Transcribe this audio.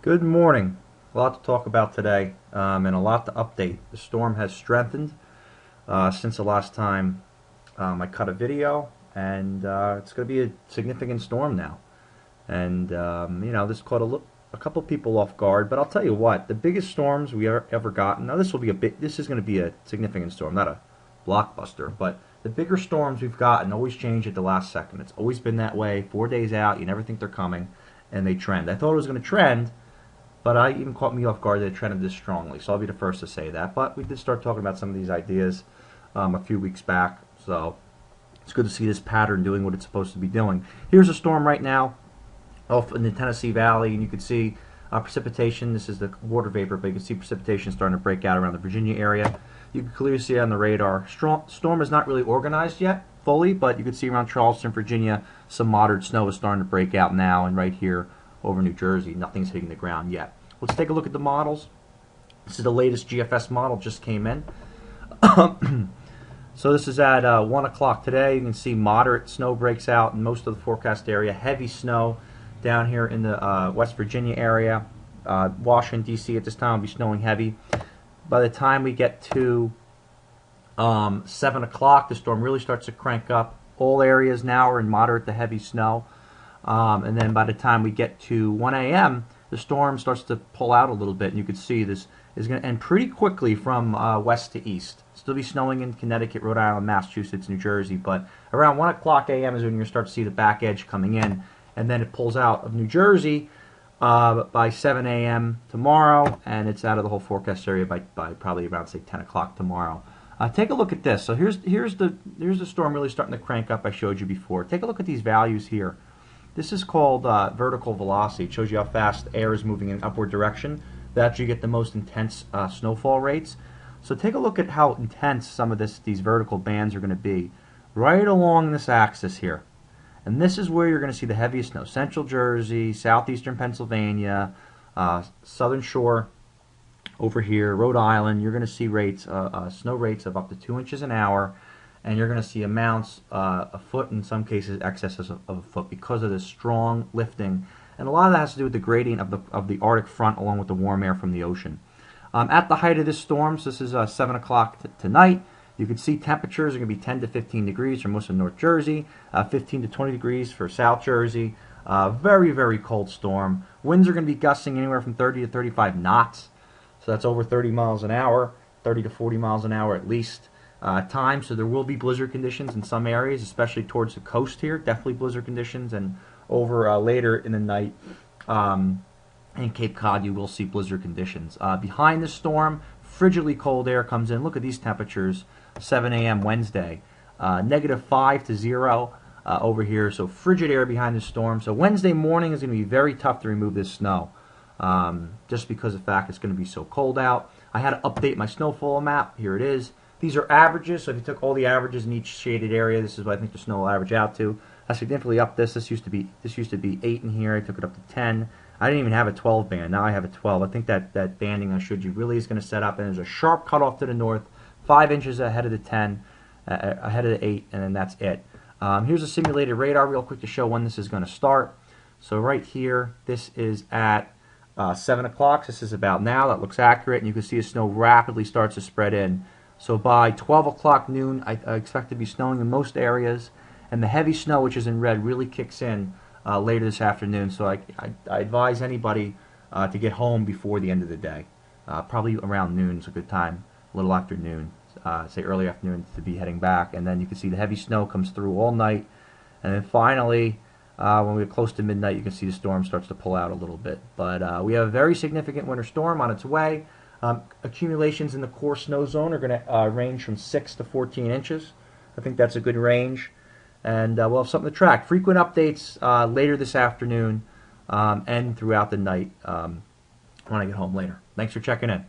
Good morning. A lot to talk about today, and a lot to update. The storm has strengthened since the last time I cut a video, and it's going to be a significant storm now. And this caught a couple people off guard. But I'll tell you what, the biggest storms we ever gotten. Now this will be This is going to be a significant storm, not a blockbuster, but the bigger storms we've gotten always change at the last second. It's always been that way. 4 days out, you never think they're coming, and they trend. I thought it was going to trend. But I even caught me off guard that it trended this strongly, so I'll be the first to say that. But we did start talking about some of these ideas a few weeks back, so it's good to see this pattern doing what it's supposed to be doing. Here's a storm right now off in the Tennessee Valley, and you can see precipitation. This is the water vapor, but you can see precipitation starting to break out around the Virginia area. You can clearly see on the radar. Storm is not really organized yet fully, but you can see around Charleston, Virginia, some moderate snow is starting to break out now, and right here over New Jersey, nothing's hitting the ground yet. Let's take a look at the models. This is the latest GFS model, just came in. So this is at 1 o'clock today. You can see moderate snow breaks out in most of the forecast area. Heavy snow down here in the West Virginia area. Washington, D.C. at this time will be snowing heavy. By the time we get to 7 o'clock, the storm really starts to crank up. All areas now are in moderate to heavy snow. And then by the time we get to 1 a.m., the storm starts to pull out a little bit, and you can see this is going to end pretty quickly from west to east. Still be snowing in Connecticut, Rhode Island, Massachusetts, New Jersey, but around 1 o'clock a.m. is when you're going to start to see the back edge coming in, and then it pulls out of New Jersey by 7 a.m. tomorrow, and it's out of the whole forecast area by probably around, say, 10 o'clock tomorrow. Take a look at this. So here's the storm really starting to crank up I showed you before. Take a look at these values here. This is called vertical velocity. It shows you how fast air is moving in an upward direction. That's you get the most intense snowfall rates. So take a look at how intense some of these vertical bands are going to be right along this axis here. And this is where you're going to see the heaviest snow. Central Jersey, southeastern Pennsylvania, southern shore over here, Rhode Island. You're going to see rates, snow rates of up to 2 inches an hour. And you're going to see amounts a foot, in some cases excesses of a foot, because of this strong lifting. And a lot of that has to do with the gradient of the Arctic front along with the warm air from the ocean. At the height of this storm, so this is 7 o'clock tonight, you can see temperatures are going to be 10 to 15 degrees for most of North Jersey, 15 to 20 degrees for South Jersey. Very, very cold storm. Winds are going to be gusting anywhere from 30 to 35 knots. So that's over 30 miles an hour, 30 to 40 miles an hour at least. So there will be blizzard conditions in some areas, especially towards the coast here. Definitely blizzard conditions, and over later in the night in Cape Cod you will see blizzard conditions. Behind the storm, frigidly cold air comes in. Look at these temperatures. 7 a.m. Wednesday, -5 to 0 over here. So frigid air behind the storm. So Wednesday morning is going to be very tough to remove this snow, just because of the fact it's going to be so cold out. I had to update my snowfall map. Here it is. These are averages, so if you took all the averages in each shaded area, this is what I think the snow will average out to. I significantly upped this. This used to be 8 in here. I took it up to 10. I didn't even have a 12 band. Now I have a 12. I think that banding I showed you really is going to set up, and there's a sharp cutoff to the north, 5 inches ahead of the 10, ahead of the 8, and then that's it. Here's a simulated radar real quick to show when this is going to start. So right here, this is at 7 o'clock. This is about now. That looks accurate, and you can see the snow rapidly starts to spread in. So by 12 o'clock noon, I expect to be snowing in most areas, and the heavy snow, which is in red, really kicks in later this afternoon. So I advise anybody to get home before the end of the day. Probably around noon is a good time, a little after noon, say early afternoon, to be heading back. And then you can see the heavy snow comes through all night, and then finally, when we get close to midnight, you can see the storm starts to pull out a little bit. But we have a very significant winter storm on its way. Accumulations in the core snow zone are going to range from 6 to 14 inches. I think that's a good range, and we'll have something to track. Frequent updates later this afternoon and throughout the night when I get home later. Thanks for checking in.